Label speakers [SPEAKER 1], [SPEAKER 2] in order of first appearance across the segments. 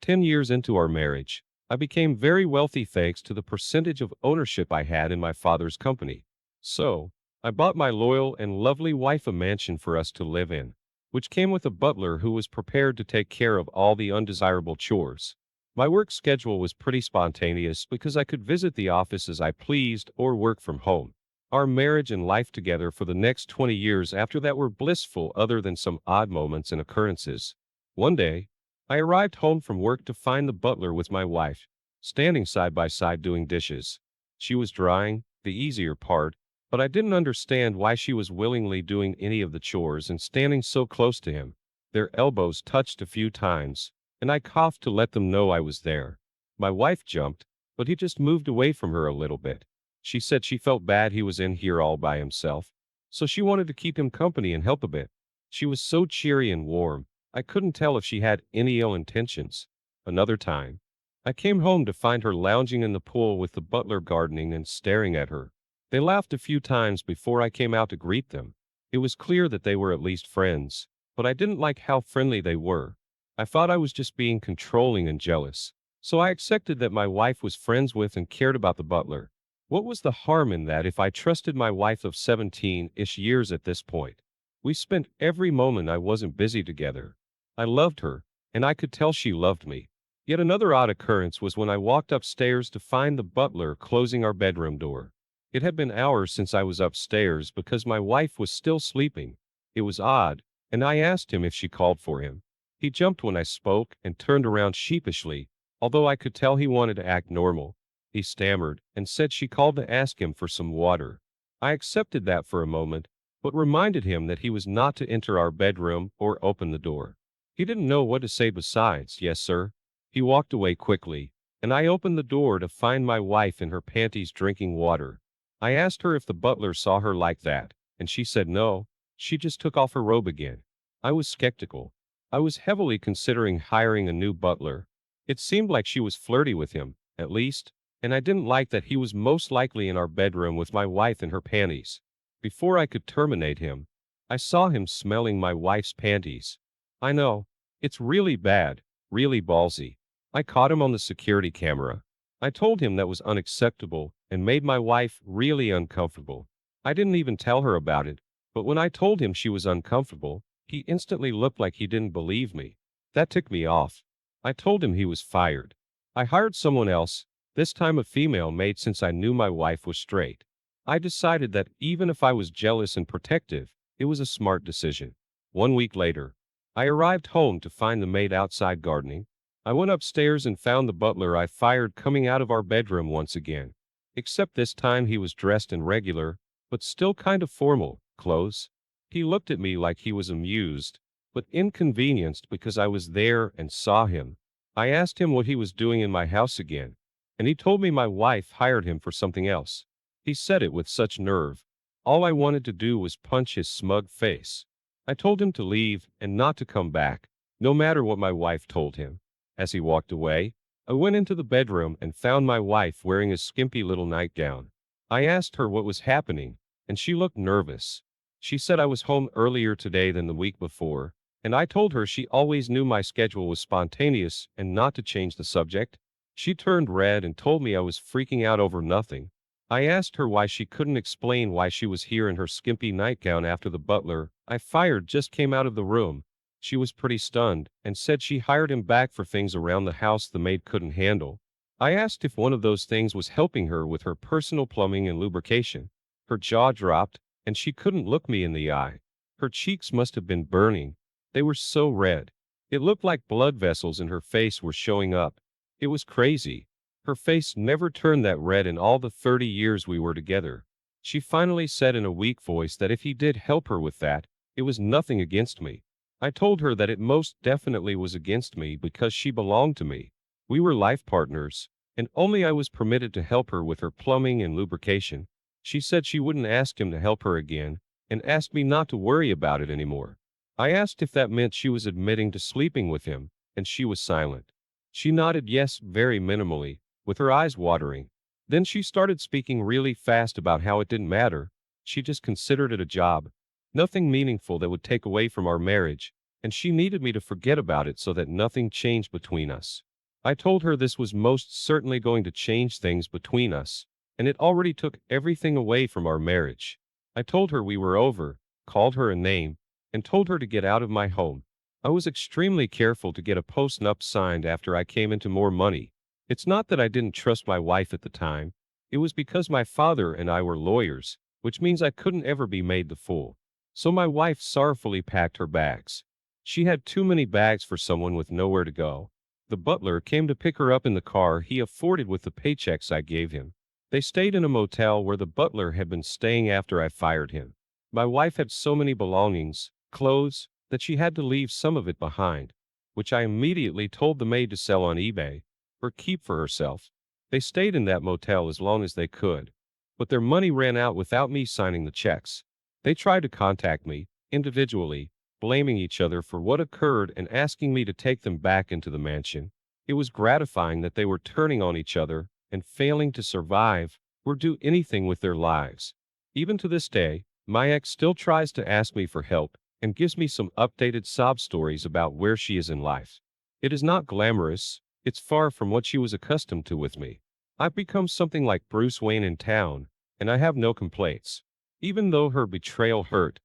[SPEAKER 1] 10 years into our marriage, I became very wealthy thanks to the percentage of ownership I had in my father's company. So, I bought my loyal and lovely wife a mansion for us to live in, which came with a butler who was prepared to take care of all the undesirable chores. My work schedule was pretty spontaneous because I could visit the office as I pleased or work from home. Our marriage and life together for the next 20 years after that were blissful other than some odd moments and occurrences. One day, I arrived home from work to find the butler with my wife, standing side by side doing dishes. She was drying, the easier part, but I didn't understand why she was willingly doing any of the chores and standing so close to him. Their elbows touched a few times, and I coughed to let them know I was there. My wife jumped, but he just moved away from her a little bit. She said she felt bad he was in here all by himself, so she wanted to keep him company and help a bit. She was so cheery and warm, I couldn't tell if she had any ill intentions. Another time, I came home to find her lounging in the pool with the butler gardening and staring at her. They laughed a few times before I came out to greet them. It was clear that they were at least friends, but I didn't like how friendly they were. I thought I was just being controlling and jealous, so I accepted that my wife was friends with and cared about the butler. What was the harm in that if I trusted my wife of 17-ish years at this point? We spent every moment I wasn't busy together. I loved her, and I could tell she loved me. Yet another odd occurrence was when I walked upstairs to find the butler closing our bedroom door. It had been hours since I was upstairs because my wife was still sleeping. It was odd, and I asked him if she called for him. He jumped when I spoke and turned around sheepishly, although I could tell he wanted to act normal. He stammered and said she called to ask him for some water. I accepted that for a moment, but reminded him that he was not to enter our bedroom or open the door. He didn't know what to say besides, "Yes, sir." He walked away quickly, and I opened the door to find my wife in her panties drinking water. I asked her if the butler saw her like that, and she said no, she just took off her robe again. I was skeptical. I was heavily considering hiring a new butler. It seemed like she was flirty with him, at least, and I didn't like that he was most likely in our bedroom with my wife in her panties. Before I could terminate him, I saw him smelling my wife's panties. I know, it's really bad, really ballsy. I caught him on the security camera. I told him that was unacceptable and made my wife really uncomfortable. I didn't even tell her about it, but when I told him she was uncomfortable, he instantly looked like he didn't believe me. That ticked me off. I told him he was fired. I hired someone else, this time a female maid since I knew my wife was straight. I decided that even if I was jealous and protective, it was a smart decision. 1 week later, I arrived home to find the maid outside gardening. I went upstairs and found the butler I fired coming out of our bedroom once again. Except this time he was dressed in regular, but still kind of formal, clothes. He looked at me like he was amused, but inconvenienced because I was there and saw him. I asked him what he was doing in my house again, and he told me my wife hired him for something else. He said it with such nerve. All I wanted to do was punch his smug face. I told him to leave and not to come back, no matter what my wife told him. As he walked away, I went into the bedroom and found my wife wearing a skimpy little nightgown. I asked her what was happening, and she looked nervous. She said I was home earlier today than the week before, and I told her she always knew my schedule was spontaneous and not to change the subject. She turned red and told me I was freaking out over nothing. I asked her why she couldn't explain why she was here in her skimpy nightgown after the butler I fired just came out of the room. She was pretty stunned and said she hired him back for things around the house the maid couldn't handle. I asked if one of those things was helping her with her personal plumbing and lubrication. Her jaw dropped, and she couldn't look me in the eye. Her cheeks must have been burning. They were so red. It looked like blood vessels in her face were showing up. It was crazy. Her face never turned that red in all the 30 years we were together. She finally said in a weak voice that if he did help her with that, it was nothing against me. I told her that it most definitely was against me because she belonged to me. We were life partners, and only I was permitted to help her with her plumbing and lubrication. She said she wouldn't ask him to help her again, and asked me not to worry about it anymore. I asked if that meant she was admitting to sleeping with him, and she was silent. She nodded yes very minimally, with her eyes watering. Then she started speaking really fast about how it didn't matter. She just considered it a job. Nothing meaningful that would take away from our marriage, and she needed me to forget about it so that nothing changed between us. I told her this was most certainly going to change things between us, and it already took everything away from our marriage. I told her we were over, called her a name, and told her to get out of my home. I was extremely careful to get a post-nup signed after I came into more money. It's not that I didn't trust my wife at the time. It was because my father and I were lawyers, which means I couldn't ever be made the fool. So my wife sorrowfully packed her bags. She had too many bags for someone with nowhere to go. The butler came to pick her up in the car he afforded with the paychecks I gave him. They stayed in a motel where the butler had been staying after I fired him. My wife had so many belongings, clothes, that she had to leave some of it behind, which I immediately told the maid to sell on eBay, or keep for herself. They stayed in that motel as long as they could, but their money ran out without me signing the checks. They tried to contact me, individually, blaming each other for what occurred and asking me to take them back into the mansion. It was gratifying that they were turning on each other and failing to survive or do anything with their lives. Even to this day, my ex still tries to ask me for help and gives me some updated sob stories about where she is in life. It is not glamorous, it's far from what she was accustomed to with me. I've become something like Bruce Wayne in town, and I have no complaints. Even though her betrayal hurt,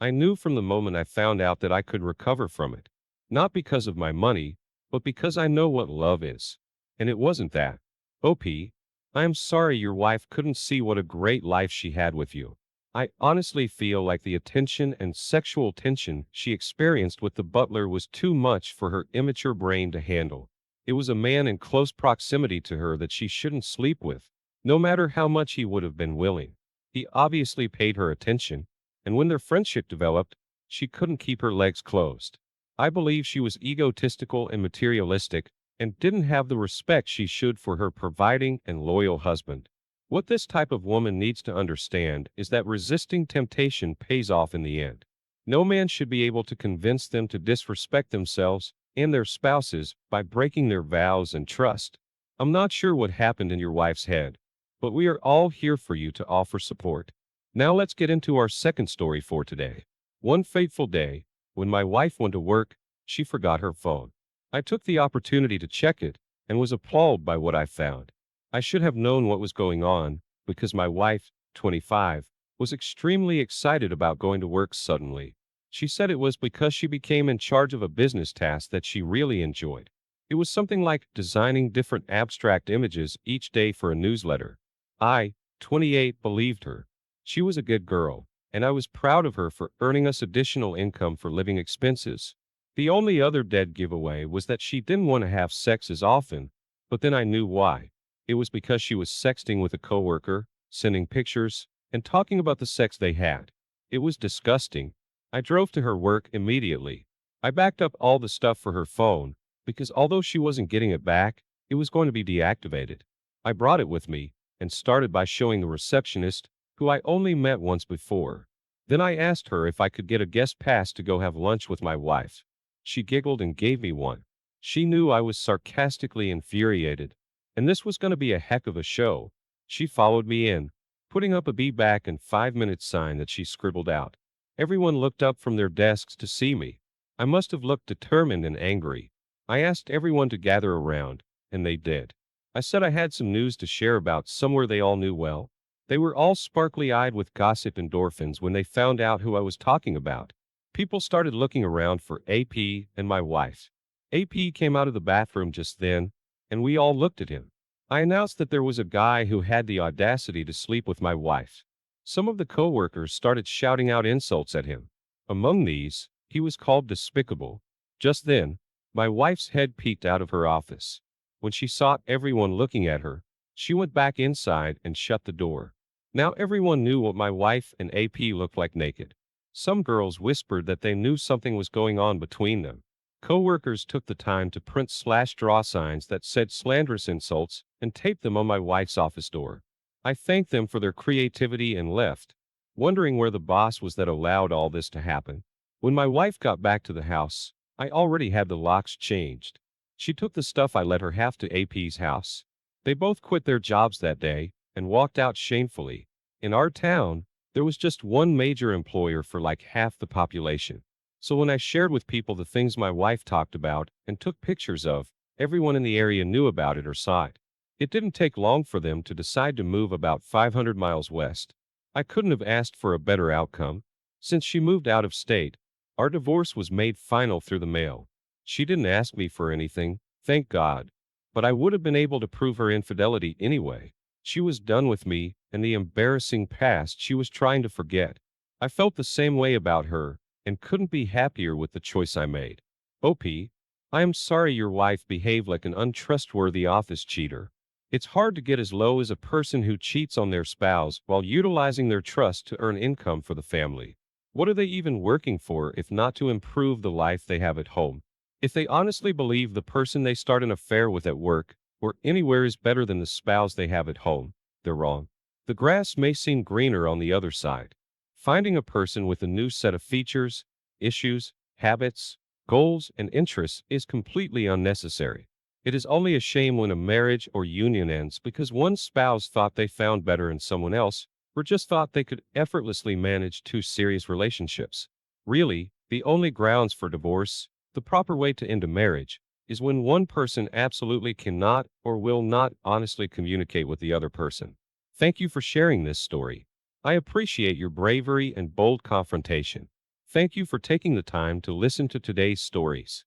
[SPEAKER 1] I knew from the moment I found out that I could recover from it. Not because of my money, but because I know what love is. And it wasn't that. OP, I am sorry your wife couldn't see what a great life she had with you. I honestly feel like the attention and sexual tension she experienced with the butler was too much for her immature brain to handle. It was a man in close proximity to her that she shouldn't sleep with, no matter how much he would have been willing. He obviously paid her attention, and when their friendship developed, she couldn't keep her legs closed. I believe she was egotistical and materialistic, and didn't have the respect she should for her providing and loyal husband. What this type of woman needs to understand is that resisting temptation pays off in the end. No man should be able to convince them to disrespect themselves and their spouses by breaking their vows and trust. I'm not sure what happened in your wife's head, but we are all here for you to offer support. Now let's get into our second story for today. One fateful day, when my wife went to work, she forgot her phone. I took the opportunity to check it and was appalled by what I found. I should have known what was going on because my wife, 25, was extremely excited about going to work suddenly. She said it was because she became in charge of a business task that she really enjoyed. It was something like designing different abstract images each day for a newsletter. I, 28, believed her. She was a good girl, and I was proud of her for earning us additional income for living expenses. The only other dead giveaway was that she didn't want to have sex as often, but then I knew why. It was because she was sexting with a coworker, sending pictures, and talking about the sex they had. It was disgusting. I drove to her work immediately. I backed up all the stuff for her phone, because although she wasn't getting it back, it was going to be deactivated. I brought it with me, and started by showing the receptionist, who I only met once before. Then I asked her if I could get a guest pass to go have lunch with my wife. She giggled and gave me one. She knew I was sarcastically infuriated, and this was going to be a heck of a show. She followed me in, putting up a "be back in 5 minutes" sign that she scribbled out. Everyone looked up from their desks to see me. I must have looked determined and angry. I asked everyone to gather around, and they did. I said I had some news to share about somewhere they all knew well. They were all sparkly-eyed with gossip endorphins when they found out who I was talking about. People started looking around for AP and my wife. AP came out of the bathroom just then, and we all looked at him. I announced that there was a guy who had the audacity to sleep with my wife. Some of the coworkers started shouting out insults at him. Among these, he was called despicable. Just then, my wife's head peeked out of her office. When she saw everyone looking at her, she went back inside and shut the door. Now everyone knew what my wife and AP looked like naked. Some girls whispered that they knew something was going on between them. Coworkers took the time to print slash-draw signs that said slanderous insults and taped them on my wife's office door. I thanked them for their creativity and left, wondering where the boss was that allowed all this to happen. When my wife got back to the house, I already had the locks changed. She took the stuff I let her have to AP's house. They both quit their jobs that day and walked out shamefully. In our town, there was just one major employer for like half the population. So when I shared with people the things my wife talked about and took pictures of, Everyone in the area knew about it or saw it. It didn't take long for them to decide to move about 500 miles west. I couldn't have asked for a better outcome. Since she moved out of state, our divorce was made final through the mail. She didn't ask me for anything, thank God. But I would have been able to prove her infidelity anyway. She was done with me and the embarrassing past she was trying to forget. I felt the same way about her and couldn't be happier with the choice I made. OP, I am sorry your wife behaved like an untrustworthy office cheater. It's hard to get as low as a person who cheats on their spouse while utilizing their trust to earn income for the family. What are they even working for if not to improve the life they have at home? If they honestly believe the person they start an affair with at work or anywhere is better than the spouse they have at home, they're wrong. The grass may seem greener on the other side. Finding a person with a new set of features, issues, habits, goals, and interests is completely unnecessary. It is only a shame when a marriage or union ends because one spouse thought they found better in someone else or just thought they could effortlessly manage two serious relationships. Really, the only grounds for divorce, the proper way to end a marriage, is when one person absolutely cannot or will not honestly communicate with the other person. Thank you for sharing this story. I appreciate your bravery and bold confrontation. Thank you for taking the time to listen to today's stories.